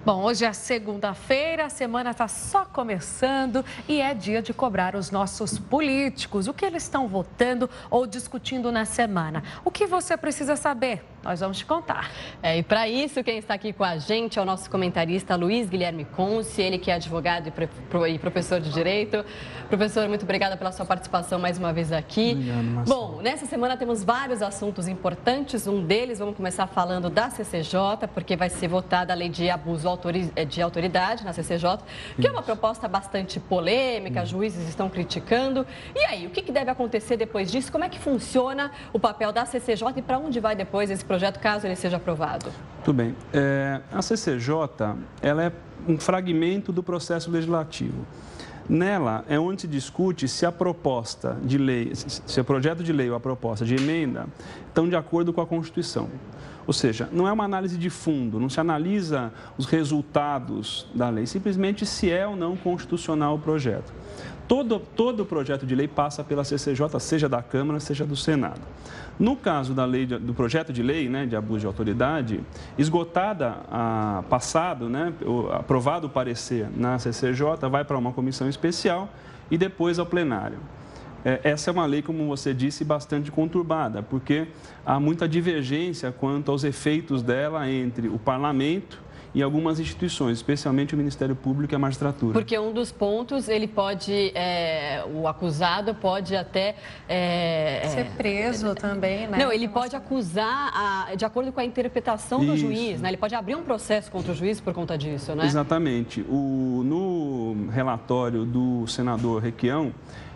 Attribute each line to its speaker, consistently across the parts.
Speaker 1: Bom, hoje é segunda-feira, a semana está só começando e é dia de cobrar os nossos políticos. O que eles estão votando ou discutindo na semana? O que você precisa saber? Nós vamos te contar.
Speaker 2: E para isso, quem está aqui com a gente é o nosso comentarista Luiz Guilherme Conce, ele que é advogado e professor de Direito. Professor, muito obrigada pela sua participação mais uma vez aqui.
Speaker 3: Obrigado, Marcelo.
Speaker 2: Bom, nessa semana temos vários assuntos importantes. Um deles, vamos começar falando da CCJ, porque vai ser votada a lei de abuso de autoridade na CCJ, que é uma proposta bastante polêmica, juízes estão criticando. E aí, o que deve acontecer depois disso? Como é que funciona o papel da CCJ e para onde vai depois esse projeto, caso ele seja aprovado?
Speaker 3: Tudo bem. A CCJ, ela é um fragmento do processo legislativo. Nela é onde se discute se a proposta de lei, se o projeto de lei ou a proposta de emenda estão de acordo com a Constituição. Ou seja, não é uma análise de fundo, não se analisa os resultados da lei, simplesmente se é ou não constitucional o projeto. Todo projeto de lei passa pela CCJ, seja da Câmara, seja do Senado. No caso do projeto de lei, né, de abuso de autoridade, esgotada passado, né, aprovado o parecer na CCJ, vai para uma comissão especial e depois ao plenário. Essa é uma lei, como você disse, bastante conturbada, porque há muita divergência quanto aos efeitos dela entre o parlamento e algumas instituições, especialmente o Ministério Público e a magistratura.
Speaker 2: Porque um dos pontos, ele pode, o acusado pode até...
Speaker 1: ser preso também, né?
Speaker 2: Não, ele pode acusar de acordo com a interpretação do juiz, né? Ele pode abrir um processo contra o juiz por conta disso, né?
Speaker 3: Exatamente. No relatório do senador Requião,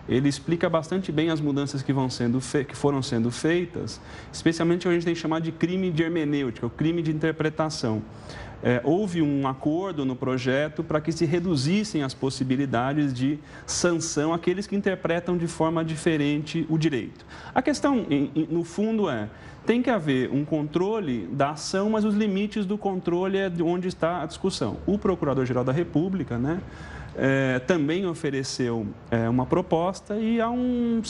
Speaker 3: ele explica bastante bem as mudanças que foram sendo feitas, especialmente o que a gente tem que chamar de crime de hermenêutica, o crime de interpretação. Houve um acordo no projeto para que se reduzissem as possibilidades de sanção àqueles que interpretam de forma diferente o direito. A questão, no fundo, tem que haver um controle da ação, mas os limites do controle é de onde está a discussão. O Procurador-Geral da República, né, também ofereceu uma proposta e há um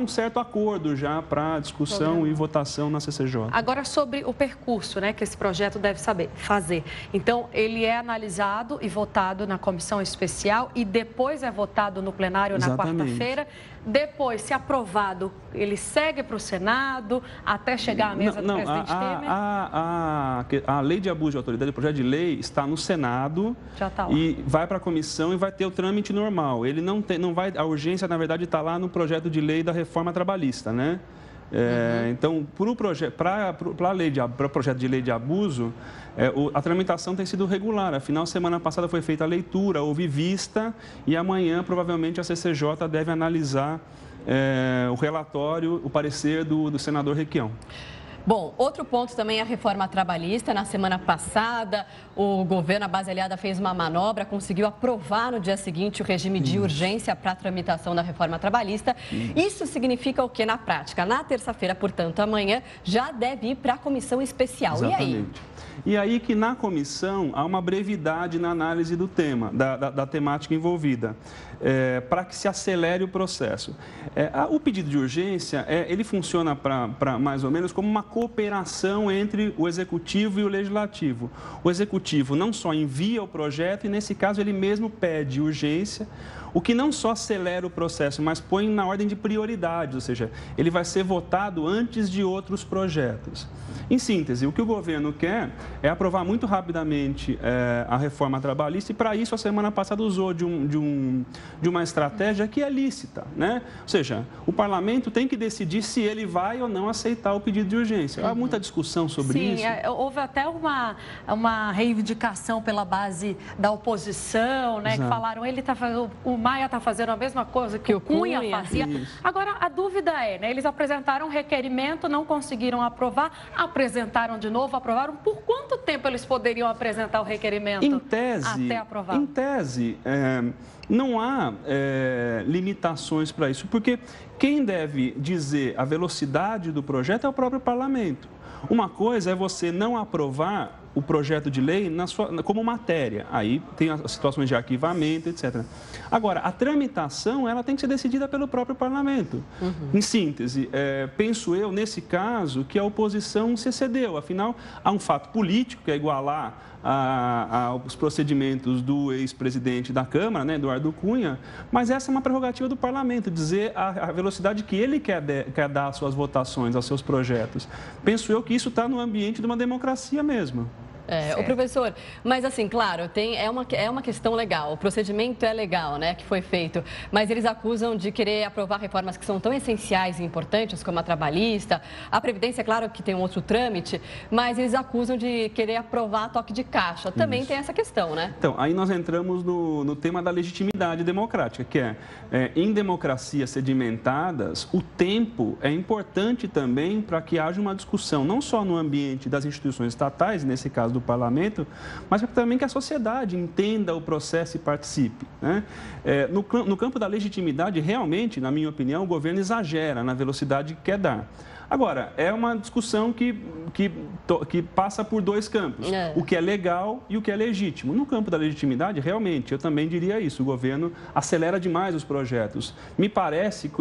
Speaker 3: certo acordo já para discussão e votação na CCJ.
Speaker 1: Agora, sobre o percurso, né, que esse projeto deve fazer. Então, ele é analisado e votado na comissão especial e depois é votado no plenário na quarta-feira. Depois, se aprovado, ele segue para o Senado até chegar à mesa do presidente Temer?
Speaker 3: A lei de abuso de autoridade, o projeto de lei está no Senado.
Speaker 1: Já está lá.
Speaker 3: E vai para a comissão e vai ter o trâmite normal. Ele não vai, a urgência, na verdade, está lá no projeto de lei da reforma trabalhista, né? Então, para o projeto de lei de abuso, a tramitação tem sido regular. Afinal, semana passada foi feita a leitura, houve vista e amanhã, provavelmente, a CCJ deve analisar o relatório, o parecer do senador Requião.
Speaker 2: Bom, outro ponto também é a reforma trabalhista. Na semana passada, o governo, a base aliada, fez uma manobra, conseguiu aprovar no dia seguinte o regime de urgência para a tramitação da reforma trabalhista. Isso significa o que na prática? Na terça-feira, portanto, amanhã, já deve ir para a comissão especial.
Speaker 3: Exatamente.
Speaker 2: E aí?
Speaker 3: E aí que na comissão há uma brevidade na análise do tema, da temática envolvida, para que se acelere o processo. O pedido de urgência, ele funciona para mais ou menos como uma cooperação entre o Executivo e o Legislativo. O Executivo não só envia o projeto, e nesse caso ele mesmo pede urgência, o que não só acelera o processo, mas põe na ordem de prioridade, ou seja, ele vai ser votado antes de outros projetos. Em síntese, o que o governo quer é aprovar muito rapidamente a reforma trabalhista e, para isso, a semana passada usou de uma estratégia que é lícita, né? Ou seja, o parlamento tem que decidir se ele vai ou não aceitar o pedido de urgência. Há muita discussão sobre isso.
Speaker 1: Sim, houve até uma reivindicação pela base da oposição, né? Exato. Que falaram, o Maia está fazendo a mesma coisa que o Cunha fazia. Isso. Agora, a dúvida é, né? Eles apresentaram um requerimento, não conseguiram aprovar, apresentaram de novo, aprovaram. Por quanto tempo eles poderiam apresentar o requerimento até aprovar?
Speaker 3: Em tese, não há limitações para isso, porque quem deve dizer a velocidade do projeto é o próprio parlamento. Uma coisa é você não aprovar o projeto de lei como matéria. Aí tem as situações de arquivamento, etc. Agora, a tramitação, ela tem que ser decidida pelo próprio parlamento. Em síntese, penso eu, nesse caso, que a oposição se excedeu. Afinal, há um fato político, que é igualar os procedimentos do ex-presidente da Câmara, né, Eduardo Cunha, mas essa é uma prerrogativa do parlamento, dizer a velocidade que ele quer dar às suas votações, aos seus projetos. Penso eu que isso está no ambiente de uma democracia mesmo.
Speaker 2: O professor, mas assim, claro, é uma questão legal, o procedimento é legal, né, que foi feito, mas eles acusam de querer aprovar reformas que são tão essenciais e importantes como a trabalhista, a Previdência, claro que tem um outro trâmite, mas eles acusam de querer aprovar a toque de caixa, também tem essa questão, né?
Speaker 3: Então, aí nós entramos no tema da legitimidade democrática, que em democracias sedimentadas, o tempo é importante também para que haja uma discussão, não só no ambiente das instituições estatais, nesse caso do parlamento, mas também que a sociedade entenda o processo e participe, né? No campo da legitimidade, realmente, na minha opinião, o governo exagera na velocidade que quer dar. Agora, é uma discussão que passa por dois campos, o que é legal e o que é legítimo. No campo da legitimidade, realmente, eu também diria isso, o governo acelera demais os projetos. Me parece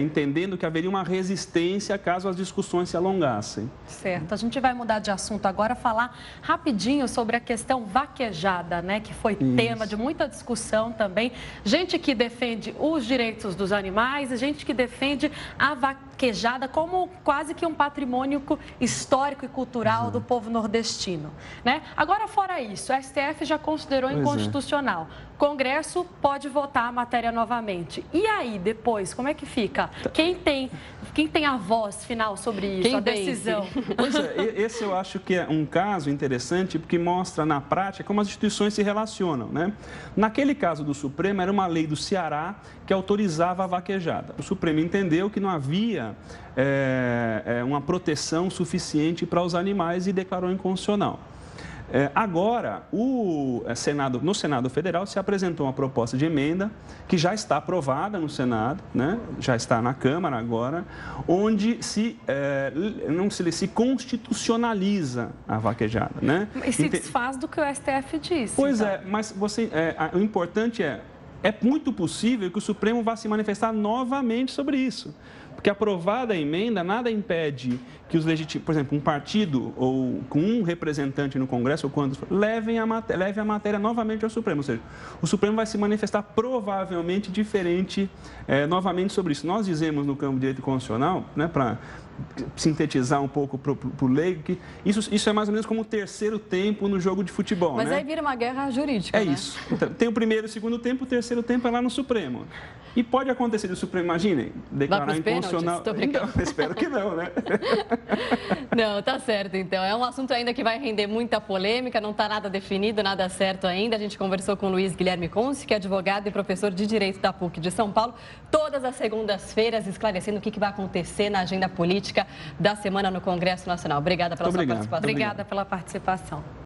Speaker 3: entendendo que haveria uma resistência caso as discussões se alongassem.
Speaker 1: Certo, a gente vai mudar de assunto agora, falar rapidinho sobre a questão vaquejada, né, que foi tema de muita discussão também. Gente que defende os direitos dos animais e gente que defende a vaquejada como quase que um patrimônio histórico e cultural do povo nordestino, né? Agora, fora isso, o STF já considerou inconstitucional. Congresso pode votar a matéria novamente. E aí, depois, como é que fica? Quem tem a voz final sobre isso, a decisão?
Speaker 3: Pois esse eu acho que é um caso interessante porque mostra na prática como as instituições se relacionam, né? Naquele caso do Supremo, era uma lei do Ceará que autorizava a vaquejada. O Supremo entendeu que não havia uma proteção suficiente para os animais e declarou inconstitucional. Agora, no Senado Federal se apresentou uma proposta de emenda que já está aprovada no Senado, né? Já está na Câmara agora, onde se constitucionaliza a vaquejada, né?
Speaker 1: E se desfaz do que o STF disse.
Speaker 3: Pois
Speaker 1: então.
Speaker 3: mas o importante é muito possível que o Supremo vá se manifestar novamente sobre isso. Porque aprovada a emenda, nada impede que por exemplo, um partido ou com um representante no Congresso ou quantos leve a matéria novamente ao Supremo. Ou seja, o Supremo vai se manifestar provavelmente diferente novamente sobre isso. Nós dizemos no campo de direito constitucional, né, para sintetizar um pouco para o leigo, que isso é mais ou menos como o terceiro tempo no jogo de futebol.
Speaker 2: Mas
Speaker 3: né?
Speaker 2: Aí vira uma guerra jurídica, né?
Speaker 3: Isso. Então, tem o primeiro e o segundo tempo, o terceiro tempo é lá no Supremo. E pode acontecer do Supremo, imaginem, declarar inconstitucional. Então, espero que não, né?
Speaker 2: Não, tá certo, então. É um assunto ainda que vai render muita polêmica, não está nada definido, nada certo ainda. A gente conversou com o Luiz Guilherme Conce, que é advogado e professor de Direito da PUC de São Paulo, todas as segundas-feiras, esclarecendo o que vai acontecer na agenda política da semana no Congresso Nacional. Obrigada pela sua participação.
Speaker 1: Obrigada pela participação.